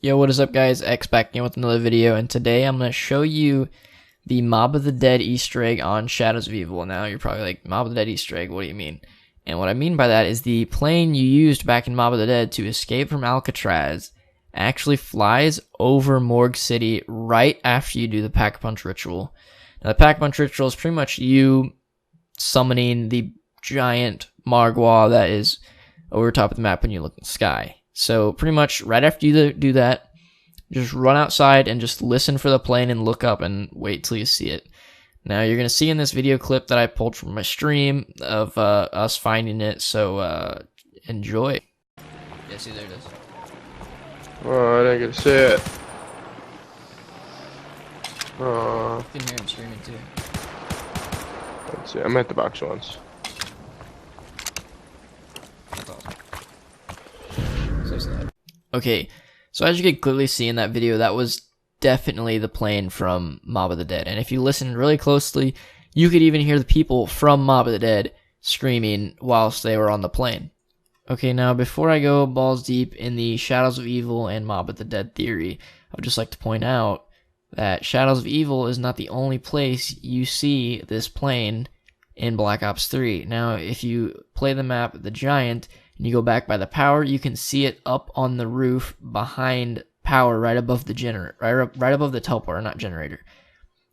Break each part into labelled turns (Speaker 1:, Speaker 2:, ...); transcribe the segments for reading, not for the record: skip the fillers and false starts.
Speaker 1: Yo, what is up guys, X back again with another video, and today I'm going to show you the Mob of the Dead Easter egg on Shadows of Evil. Now you're probably like, Mob of the Dead Easter egg, what do you mean? And what I mean by that is the plane you used back in Mob of the Dead to escape from Alcatraz actually flies over Morgue City right after you do the Pack-a-Punch ritual. Now the Pack-a-Punch ritual is pretty much you summoning the giant Margwa that is over top of the map when you look in the sky. So pretty much right after you do that, just run outside and just listen for the plane and look up and wait till you see it. Now you're going to see in this video clip that I pulled from my stream of us finding it, so enjoy. Yeah, see, there it is.
Speaker 2: Oh, I didn't get to see it. Oh.
Speaker 1: You can hear him screaming too.
Speaker 2: Let's see, I'm at the box once.
Speaker 1: That's awesome. So sad. Okay, so as you can clearly see in that video, that was definitely the plane from Mob of the Dead. And if you listen really closely, you could even hear the people from Mob of the Dead screaming whilst they were on the plane. Okay, now before I go balls deep in the Shadows of Evil and Mob of the Dead theory, I would just like to point out that Shadows of Evil is not the only place you see this plane in Black Ops 3. Now, if you play the map The Giant, and you go back by the power, you can see it up on the roof behind power right above the generator, right above the teleporter, not generator.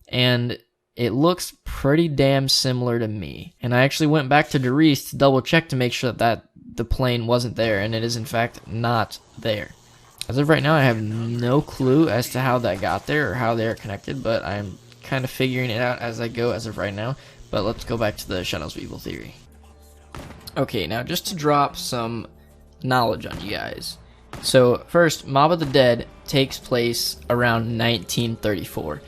Speaker 1: And it looks pretty damn similar to me. And I actually went back to Derice to double check to make sure that the plane wasn't there, and it is in fact not there. As of right now, I have no clue as to how that got there or how they're connected, but I'm kind of figuring it out as I go as of right now. But let's go back to the Shadows of Evil theory. Okay, now just to drop some knowledge on you guys. So first, Mob of the Dead takes place around 1934.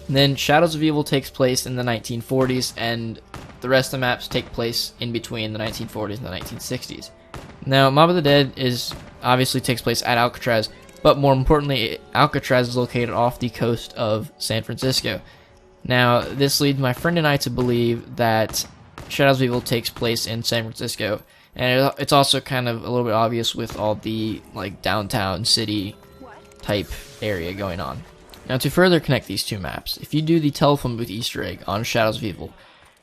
Speaker 1: And then Shadows of Evil takes place in the 1940s, and the rest of the maps take place in between the 1940s and the 1960s. Now, Mob of the Dead obviously takes place at Alcatraz, but more importantly, Alcatraz is located off the coast of San Francisco. Now, this leads my friend and I to believe that Shadows of Evil takes place in San Francisco, and it's also kind of a little bit obvious with all the like downtown city type area going on. Now, to further connect these two maps, if you do the telephone booth Easter egg on Shadows of Evil,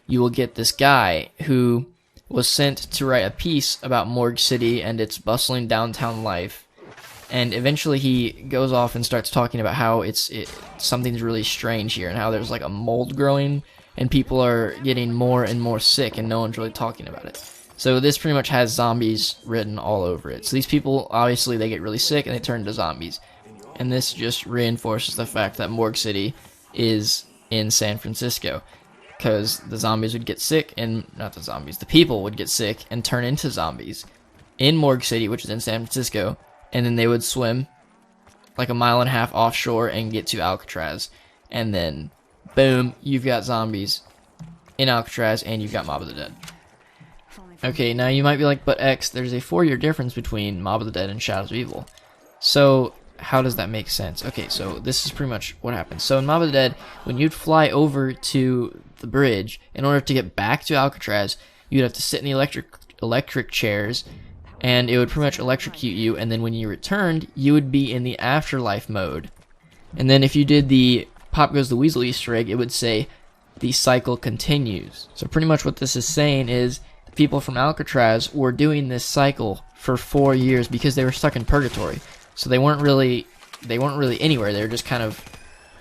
Speaker 1: you will get this guy who was sent to write a piece about Morgue City and its bustling downtown life, and eventually he goes off and starts talking about how something's really strange here and how there's like a mold growing and people are getting more and more sick and no one's really talking about it. So this pretty much has zombies written all over it. So these people, obviously, they get really sick and they turn into zombies. And this just reinforces the fact that Morgue City is in San Francisco. Because the zombies would get sick, and not the zombies, the people would get sick and turn into zombies in Morgue City, which is in San Francisco. And then they would swim like 1.5 miles offshore and get to Alcatraz. And then boom, you've got zombies in Alcatraz, and you've got Mob of the Dead. Okay, now you might be like, but X, there's a 4-year difference between Mob of the Dead and Shadows of Evil. So, how does that make sense? Okay, so this is pretty much what happens. So in Mob of the Dead, when you'd fly over to the bridge, in order to get back to Alcatraz, you'd have to sit in the electric chairs, and it would pretty much electrocute you, and then when you returned, you would be in the afterlife mode. And then if you did the Pop Goes the Weasel Easter egg, it would say the cycle continues. So pretty much what this is saying is people from Alcatraz were doing this cycle for 4 years because they were stuck in purgatory. So they weren't really anywhere. They were just kind of,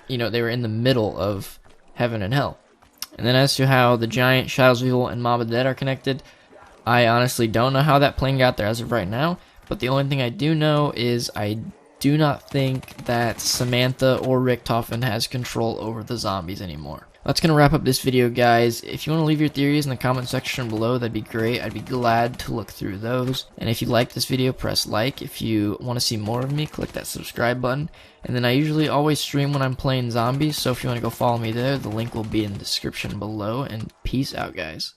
Speaker 1: they were in the middle of heaven and hell. And then as to how the Giant, Shadows of Evil, and Mob of the Dead are connected, I honestly don't know how that plane got there as of right now, but the only thing I do know is I do not think that Samantha or Richtofen has control over the zombies anymore. That's going to wrap up this video, guys. If you want to leave your theories in the comment section below, that'd be great. I'd be glad to look through those. And if you like this video, press like. If you want to see more of me, click that subscribe button. And then I usually always stream when I'm playing zombies, so if you want to go follow me there, the link will be in the description below. And peace out, guys.